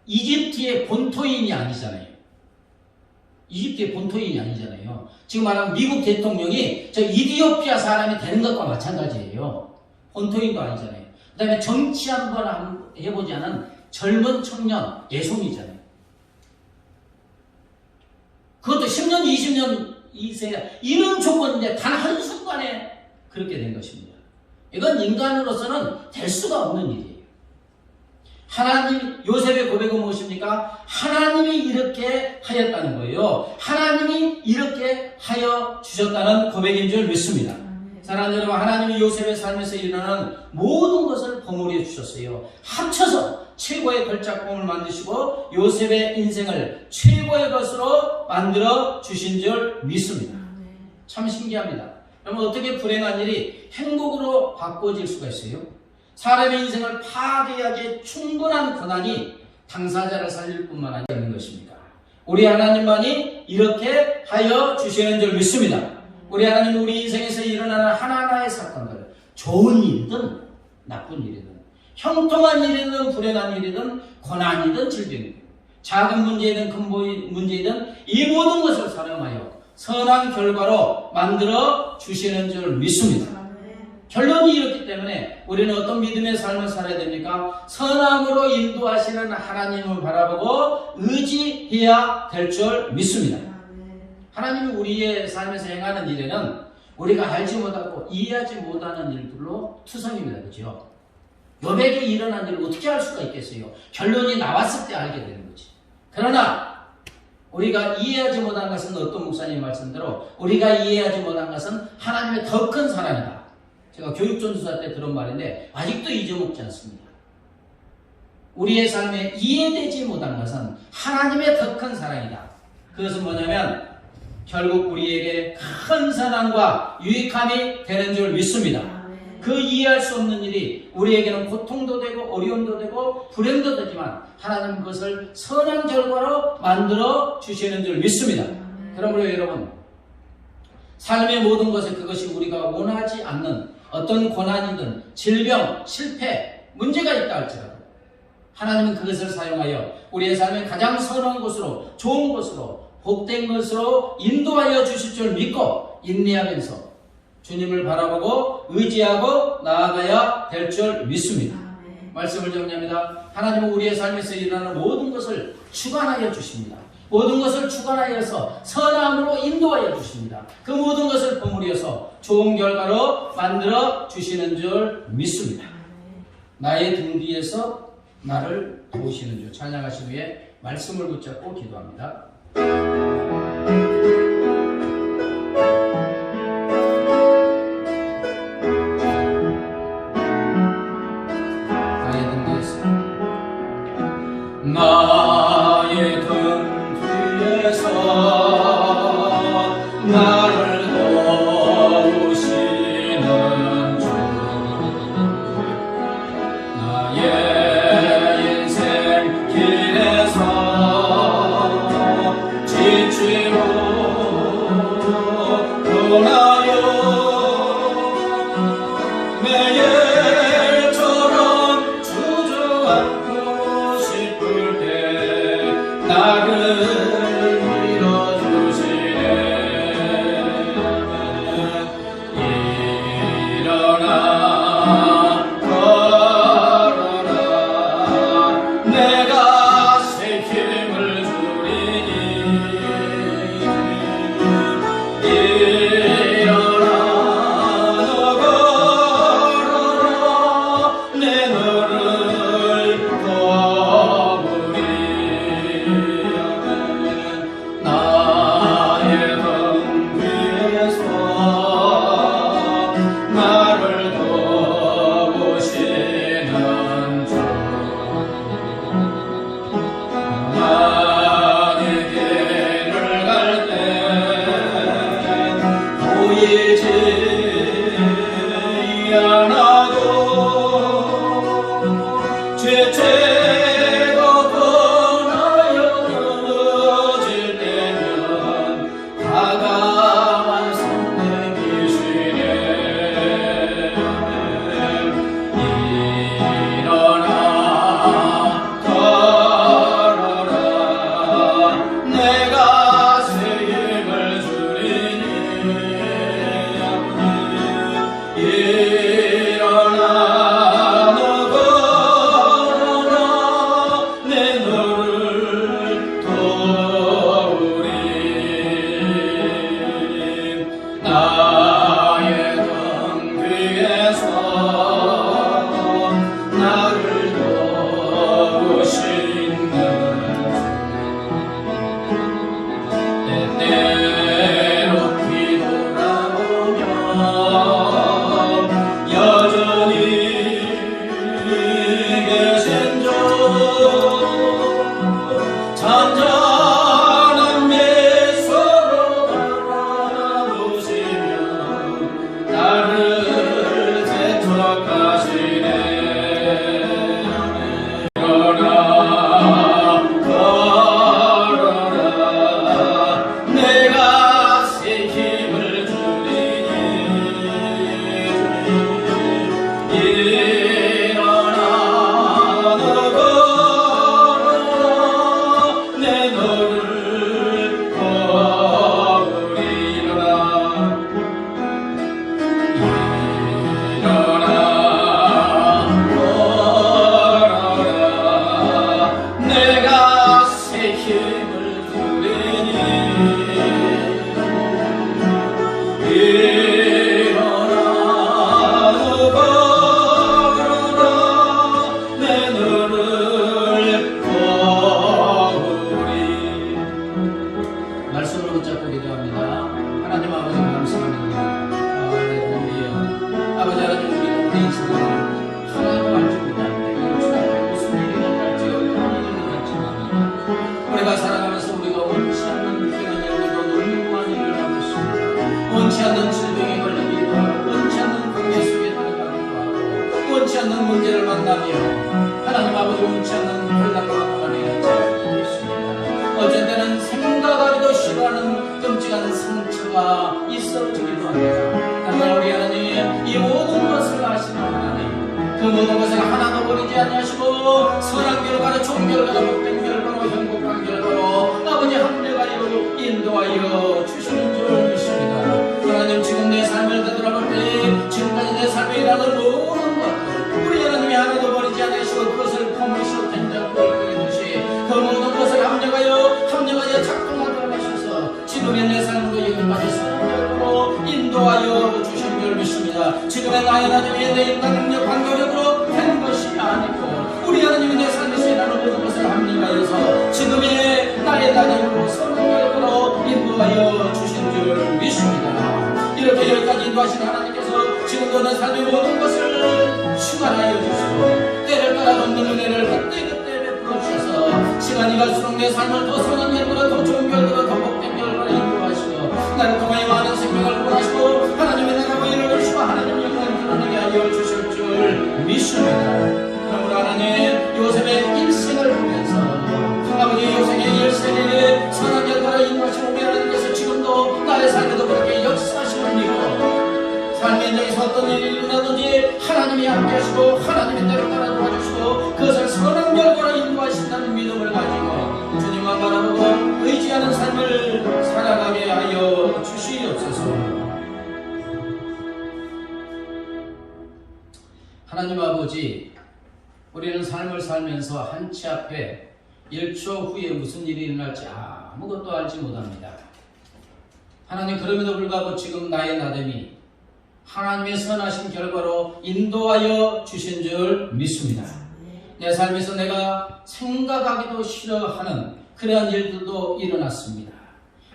이집트의 본토인이 아니잖아요. 이집트의 본토인이 아니잖아요. 지금 말하면 미국 대통령이 저 이디오피아 사람이 되는 것과 마찬가지예요. 본토인도 아니잖아요. 그 다음에 정치 한번 해보지 않은 젊은 청년 예송이잖아요. 그것도 10년, 20년 이세 이런 조건인데 단 한순간에 그렇게 된 것입니다. 이건 인간으로서는 될 수가 없는 일이에요. 하나님, 요셉의 고백은 무엇입니까? 하나님이 이렇게 하였다는 거예요. 하나님이 이렇게 하여 주셨다는 고백인 줄 믿습니다. 사랑하는 여러분, 하나님이 요셉의 삶에서 일어나는 모든 것을 버무려 주셨어요. 합쳐서 최고의 걸작품을 만드시고 요셉의 인생을 최고의 것으로 만들어 주신 줄 믿습니다. 참 신기합니다. 여러분, 어떻게 불행한 일이 행복으로 바꿔질 수가 있어요? 사람의 인생을 파괴하기에 충분한 권한이 당사자를 살릴 뿐만 아니라 있는 것입니다. 우리 하나님만이 이렇게 하여 주시는 줄 믿습니다. 우리 하나님, 우리 인생에서 일어나는 하나하나의 사건들, 좋은 일이든 나쁜 일이든 형통한 일이든 불행한 일이든 고난이든 질병이든 작은 문제이든 큰 문제이든 이 모든 것을 사용하여 선한 결과로 만들어 주시는 줄 믿습니다. 결론이 이렇기 때문에 우리는 어떤 믿음의 삶을 살아야 됩니까? 선함으로 인도하시는 하나님을 바라보고 의지해야 될 줄 믿습니다. 하나님이 우리의 삶에서 행하는 일에는 우리가 알지 못하고 이해하지 못하는 일들로 투성입니다. 그렇죠? 요백이 일어난 일을 어떻게 알 수가 있겠어요? 결론이 나왔을 때 알게 되는 거지. 그러나 우리가 이해하지 못한 것은 어떤 목사님 말씀대로 우리가 이해하지 못한 것은 하나님의 더 큰 사랑이다. 제가 교육전수사 때 들은 말인데 아직도 잊어먹지 않습니다. 우리의 삶에 이해되지 못한 것은 하나님의 더 큰 사랑이다. 그것은 뭐냐면 결국 우리에게 큰 사랑과 유익함이 되는 줄 믿습니다. 그 이해할 수 없는 일이 우리에게는 고통도 되고 어려움도 되고 불행도 되지만 하나님은 그것을 선한 결과로 만들어 주시는 줄 믿습니다. 그러므로 여러분, 삶의 모든 것에 그것이 우리가 원하지 않는 어떤 고난이든 질병, 실패, 문제가 있다 할지라도 하나님은 그것을 사용하여 우리의 삶의 가장 선한 곳으로, 좋은 곳으로, 복된 것으로 인도하여 주실 줄 믿고 인내하면서 주님을 바라보고 의지하고 나아가야 될 줄 믿습니다. 말씀을 정리합니다. 하나님은 우리의 삶에서 일어나는 모든 것을 주관하여 주십니다. 모든 것을 주관하여서 선함으로 인도하여 주십니다. 그 모든 것을 버무려서 좋은 결과로 만들어 주시는 줄 믿습니다. 나의 등 뒤에서 나를 도우시는 줄 찬양하신 후에 말씀을 붙잡고 기도합니다. 나의 등 뒤에서 나를 도우시는 주 나의 인생 길에서 지치고 떠나요 매일처럼 주저앉고 싶을 때 나를 밀어주시네 보이지 않아도 죄죄가 떠나여 넘어질 때면 다가와 손 내미시네. 일어나 걸어라 내가 새 힘을 주리니. 일어나 너 걸어라 내 너를 도우리. 나의 등 뒤에서 나를 도우시는 때때로 뒤돌아보면 여전히 계신 주 잔잔한 미소로 바라보시며 나를 재촉하시네. 걸어라 걸어라 내가 새 힘을 주리니. 일어나 너 걸어라 내 너를 도우리라. 일어나 걸어라 내가 새 힘을 주리니. 일어나 너 걸어라 내 너를 도우리. 말씀을 붙잡고 기도합니다. 하나님 아버지 감사합니다. 아버지 하나님 우리 인생을 하나님 알지 못합니다. 무슨 일이 날지 어떤 일이 날지 모릅니다. 우리가 살아가면서 우리가 원치 않는 불행한 일들도 너무한 일을 하고 있습니다. 원치 않는 질병에 걸리기도 하고 원치 않는 관계 속에 들어가기도 하고 원치 않는 문제를 만나며 하나님 아버지 원치 않는 결단과 고난에 잡히고 있습니다. 어쩐 때는 생각하기도 싫어하는 끔찍한 상처가 있어지기도 합니다. 그러나 우리 하나님 이 모든 것을 아시는 하나님 그 모든 것을 하나도 버리지 아니하시고 선한 결과로 좋은 결과로 복된 결과로 행복한 결과로 아버지 합력하여 인도하여 주시는 줄 믿습니다. 하나님 지금 내 삶을 되돌아볼 때 지금까지 내 삶에 일하는 모든 것들 우리 하나님이 하나도 버리지 아니하시고 그것을 품으시고 된장을 끓이듯이 그 모든 것을 합력하여 작동하도록 하셔서 지금의 내 삶으로 여기까지 선별로 인도하여 주신 줄 믿습니다. 지금의 나의 나중에 내 인간 능력 관계력으로 된 것이 아니고 우리 하나님이 내 삶에서 일하는 모든 것을 합력하여서 지금의 나의 나중으로 선별로 인도하여 주신 줄 믿습니다. 이렇게 여기까지 인도하신 하나님께서 지금도 내 삶의 모든 것을 주관하여 주시고 때를 따라 돕는 은혜를 그때그때 베풀어 주셔서 시간이 갈수록 내 삶을 더 선한 결과로 더 좋은 결과로 더 복된 결과로 인도하시고 나를 통하여 많은 생명을 구하시고 하나님의 나라로 이루시고 하나님의 영광을 드러내게 하여 주실 줄 믿습니다. 그러므로 하나님 요셉의 일생을 보면서 아버지 요셉의 일생에 선한 결과로 인도하시고 우리 하나님께서 지금도 나의 삶에도 그렇게 역사하시는 믿고 삶의 현장에서 어떤 일이 일어나든지 하나님이 함께 하시고 하나님의 때를 따라 도와주시고 그것을 선한 결과로 인도하신다는 믿음을 가지고 주님만 바라보고 의지하는 삶을 살아가게 하여 주시옵소서. 하나님 아버지 우리는 삶을 살면서 한치 앞에 1초 후에 무슨 일이 일어날지 아무것도 알지 못합니다. 하나님 그럼에도 불구하고 지금 나의 나됨이 하나님의 선하신 결과로 인도하여 주신 줄 믿습니다. 내 삶에서 내가 생각하기도 싫어하는 그러한 일들도 일어났습니다.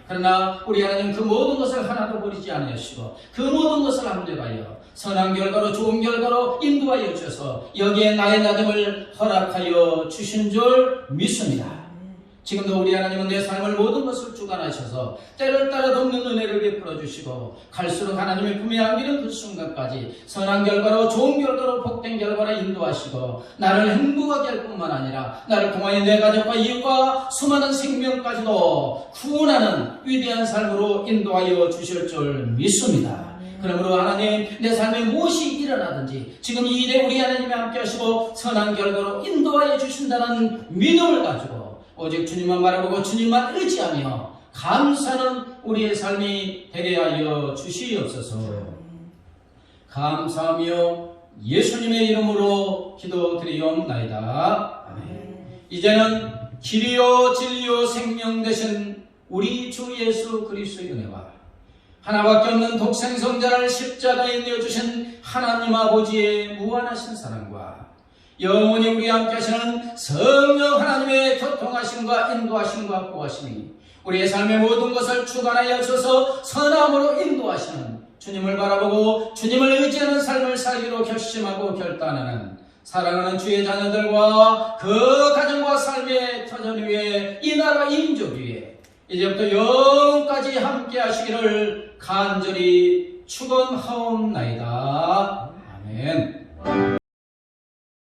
그러나 우리 하나님 그 모든 것을 하나도 버리지 아니하시고 그 모든 것을 합력하여 선한 결과로 좋은 결과로 인도하여 주셔서 여기에 나의 나됨을 허락하여 주신 줄 믿습니다. 지금도 우리 하나님은 내 삶을 모든 것을 주관하셔서 때를 따라 돕는 은혜를 베풀어 주시고 갈수록 하나님의 품에 안기는 그 순간까지 선한 결과로 좋은 결과로 복된 결과로 인도하시고 나를 행복하게 할 뿐만 아니라 나를 통하여 내 가족과 이웃과 수많은 생명까지도 구원하는 위대한 삶으로 인도하여 주실 줄 믿습니다. 그러므로 하나님, 내 삶에 무엇이 일어나든지 지금 이 일에 우리 하나님이 함께 하시고 선한 결과로 인도하여 주신다는 믿음을 가지고 오직 주님만 바라보고 주님만 의지하며 감사하는 우리의 삶이 되게 하여 주시옵소서. 감사하며 예수님의 이름으로 기도드리옵나이다. 아멘. 이제는 길이요 진리요 생명 되신 우리 주 예수 그리스도의 은혜와 하나밖에 없는 독생성자를 십자가에 내어주신 하나님 아버지의 무한하신 사랑과 영원히 우리 함께 하시는 성령 하나님의 교통하심과 인도하심과 보호하심이 우리의 삶의 모든 것을 주관하여 주셔서 선함으로 인도하시는 주님을 바라보고 주님을 의지하는 삶을 살기로 결심하고 결단하는 사랑하는 주의 자녀들과 그 가정과 삶의 터전 위에 이 나라 인족 위에 이제부터 영원까지 함께 하시기를 간절히 축원하옵나이다. 아멘.